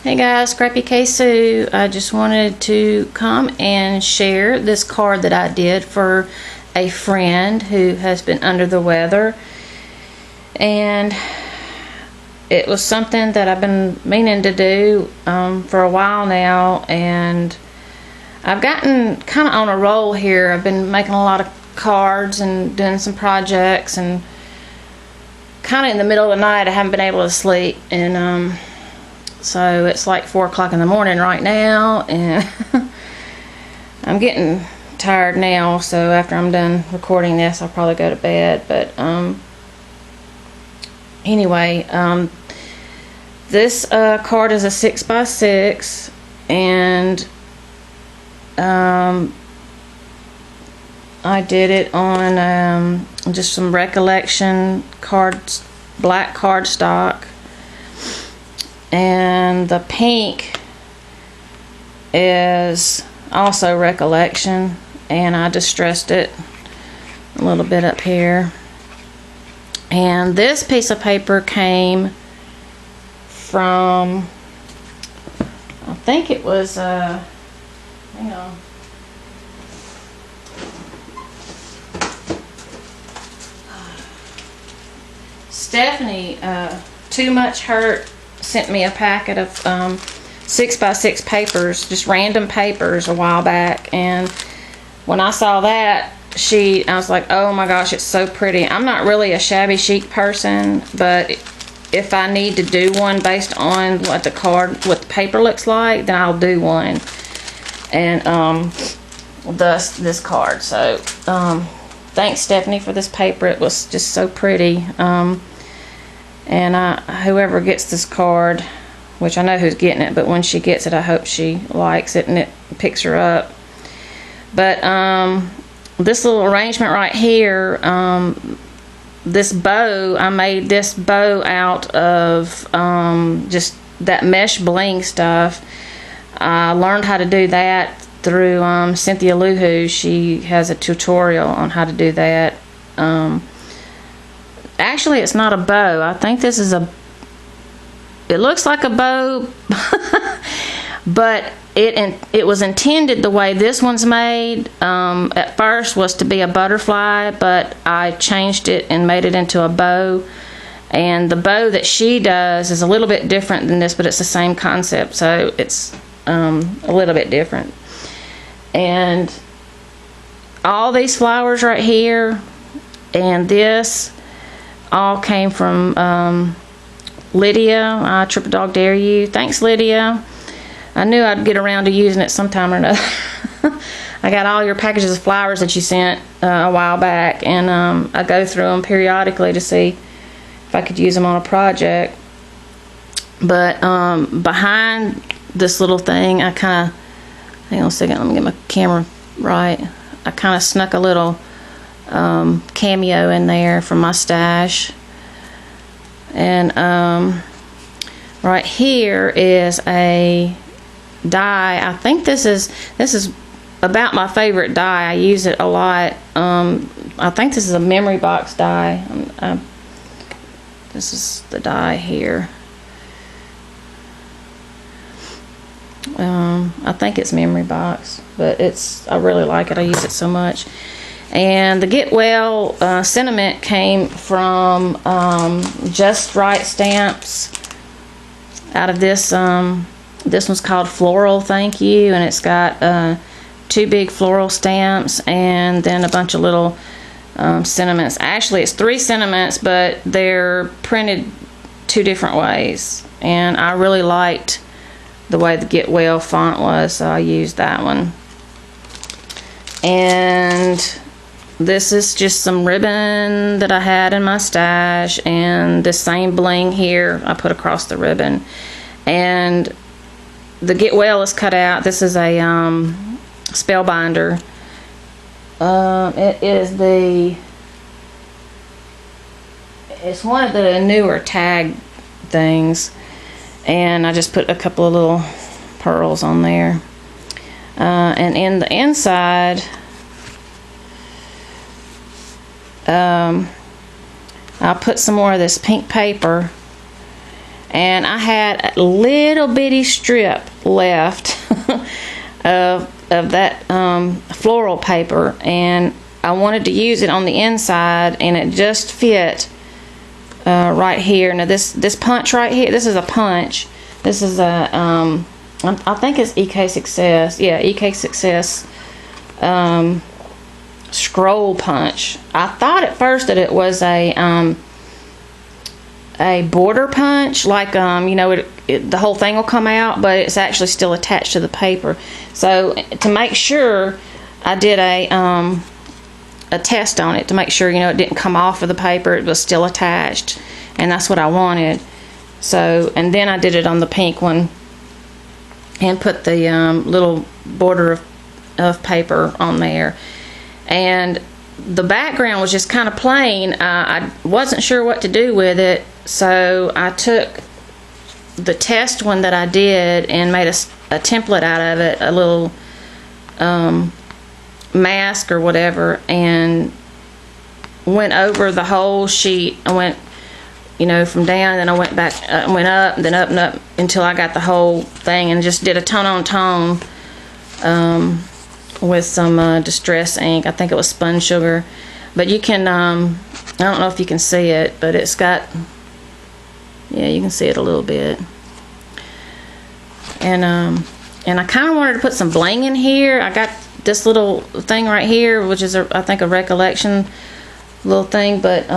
Hey guys, Scrappy K Sue. I just wanted to come and share this card that I did for a friend who has been under the weather. And it was something that I've been meaning to do for a while now, and I've gotten kind of on a roll here. I've been making a lot of cards and doing some projects, and kind of in the middle of the night I haven't been able to sleep, and so it's like 4 o'clock in the morning right now, and I'm getting tired now, so after I'm done recording this I'll probably go to bed. But anyway, this card is a 6x6, and I did it on just some recollection cards, black cardstock, and the pink is also recollection, and I distressed it a little bit up here. And this piece of paper came from, I think it was hang on, Stephanie, Too Much Hurt, sent me a packet of 6x6 papers, just random papers, a while back, and when I saw that sheet I was like, oh my gosh, it's so pretty. I'm not really a shabby chic person, but if I need to do one based on what the paper looks like, then I'll do one. And thus this card. So thanks Stephanie for this paper. It was just so pretty. And whoever gets this card, which I know who's getting it, but when she gets it I hope she likes it and it picks her up. But this little arrangement right here, this bow, I made this bow out of just that mesh bling stuff. I learned how to do that through Cynthia Luhu. She has a tutorial on how to do that. Actually, it's not a bow. I think this is it looks like a bow, but it was intended the way this one's made. At first was to be a butterfly, but I changed it and made it into a bow. And the bow that she does is a little bit different than this, but it's the same concept, so it's a little bit different. And all these flowers right here and this all came from Lydia. I Triple Dog Dare You. Thanks, Lydia. I knew I'd get around to using it sometime or another. I got all your packages of flowers that you sent a while back, and I go through them periodically to see if I could use them on a project. But behind this little thing, I kind of, hang on a second, let me get my camera right. I kind of snuck a little cameo in there from my stash. And right here is a die. I think this is about my favorite die. I use it a lot. I think this is a memory box die. This is the die here. I think it's memory box, but I really like it. I use it so much. And the Get Well sentiment came from Just Right Stamps. Out of this, this one's called Floral Thank You, and it's got 2 big floral stamps and then a bunch of little sentiments. Actually, it's 3 sentiments, but they're printed 2 different ways. And I really liked the way the Get Well font was, so I used that one. And this is just some ribbon that I had in my stash, and the same bling here I put across the ribbon. And the Get Well is cut out. This is a spellbinder. It's one of the newer tag things, and I just put a couple of little pearls on there. And in the inside, I'll put some more of this pink paper, and I had a little bitty strip left of that floral paper, and I wanted to use it on the inside, and it just fit right here. Now this punch right here, this is a punch. This is a I think it's EK Success. Yeah, EK Success scroll punch. I thought at first that it was a border punch, like you know, the whole thing will come out, but it's actually still attached to the paper. So to make sure, I did a test on it to make sure, you know, it didn't come off of the paper, it was still attached, and that's what I wanted. So, and then I did it on the pink one and put the little border of paper on there. And the background was just kind of plain. I wasn't sure what to do with it, so I took the test one that I did and made a template out of it, a little mask or whatever, and went over the whole sheet. I went, you know, from down, then I went back, went up, then up and up until I got the whole thing, and just did a tone on tone with some distress ink. I think it was spun sugar, but you can I don't know if you can see it, but it's got, yeah, you can see it a little bit. And I kind of wanted to put some bling in here. I got this little thing right here, which is I think a recollection little thing, but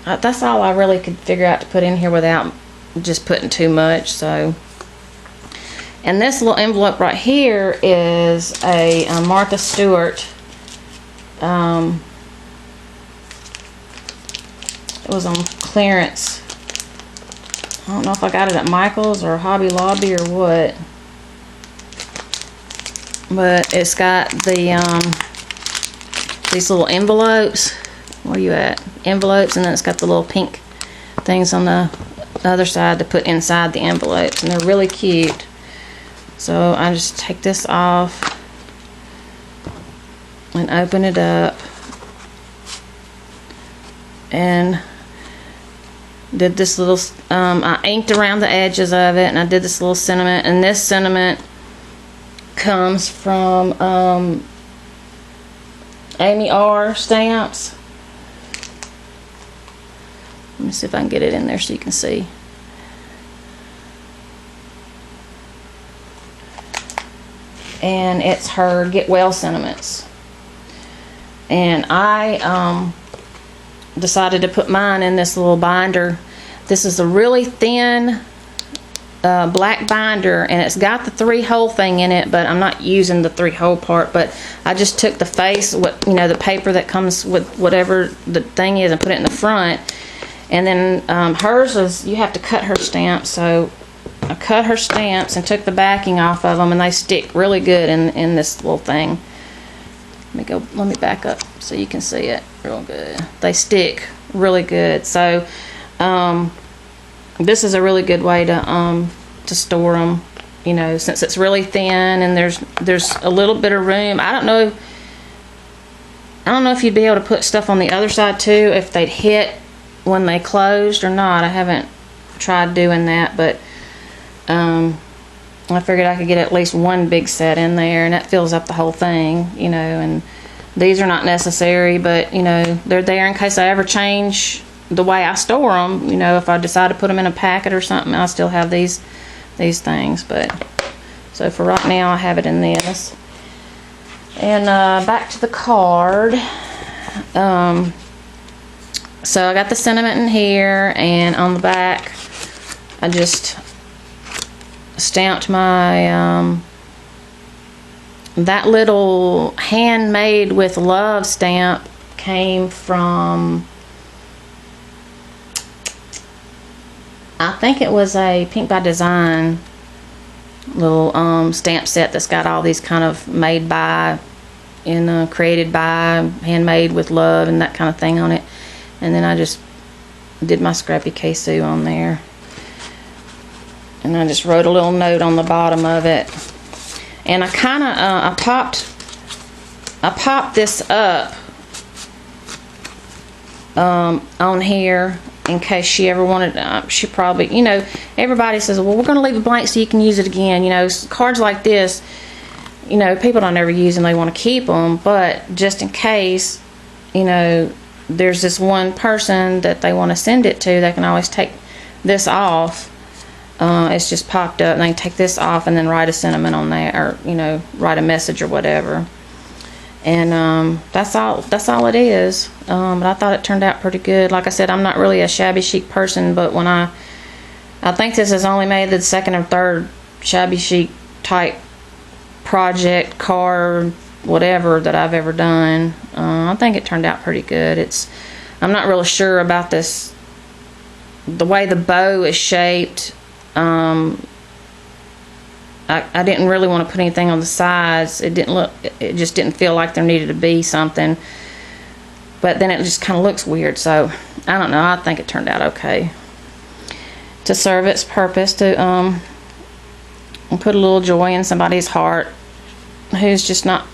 that's all I really could figure out to put in here without just putting too much. So, and this little envelope right here is a Martha Stewart. It was on clearance. I don't know if I got it at Michael's or Hobby Lobby or what, but it's got the these little envelopes. Where are you at? Envelopes, and then it's got the little pink things on the other side to put inside the envelopes, and they're really cute. So I just take this off and open it up, and did this little I inked around the edges of it, and I did this little sentiment, and this sentiment comes from Amy R. Stamps. Let me see if I can get it in there so you can see. And it's her Get Well sentiments. And I decided to put mine in this little binder. This is a really thin black binder, and it's got the 3-hole thing in it, but I'm not using the 3-hole part. But I just took the face, you know, the paper that comes with whatever the thing is, and put it in the front. And then hers is, you have to cut her stamps, so I cut her stamps and took the backing off of them, and they stick really good in this little thing. Let me back up so you can see it real good. They stick really good. So this is a really good way to store them, you know, since it's really thin and there's a little bit of room. I don't know if you'd be able to put stuff on the other side too, if they'd hit when they closed or not. I haven't tried doing that, but I figured I could get at least one big set in there, and that fills up the whole thing, you know. And these are not necessary, but you know, they're there in case I ever change the way I store them. You know, if I decide to put them in a packet or something, I still have these things. But so for right now, I have it in this. And back to the card. So I got the sentiment in here, and on the back I just stamped my that little Handmade with Love stamp came from, I think it was a Pink by Design little stamp set that's got all these kind of made by and created by, handmade with love and that kind of thing on it. And then I just did my Scrappy K-Sue on there, and I just wrote a little note on the bottom of it. And I kind of I popped this up on here in case she ever wanted, she probably, you know, everybody says, well, we're going to leave it blank so you can use it again. You know, cards like this, you know, people don't ever use them, they want to keep them, but just in case, you know, there's this one person that they want to send it to, they can always take this off. It's just popped up, and they can take this off and then write a sentiment on there, or, you know, write a message or whatever. And that's all it is. But I thought it turned out pretty good. Like I said, I'm not really a shabby chic person, but when I think this is only made the second or third shabby chic type project, card, whatever that I've ever done. I think it turned out pretty good. I'm not really sure about this, the way the bow is shaped. I didn't really want to put anything on the sides. It just didn't feel like there needed to be something. But then it just kind of looks weird. So I don't know. I think it turned out okay to serve its purpose, to put a little joy in somebody's heart who's just not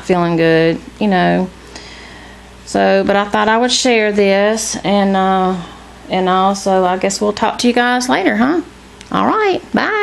feeling good, you know. So, but I thought I would share this, and also I guess we'll talk to you guys later, huh? All right, bye.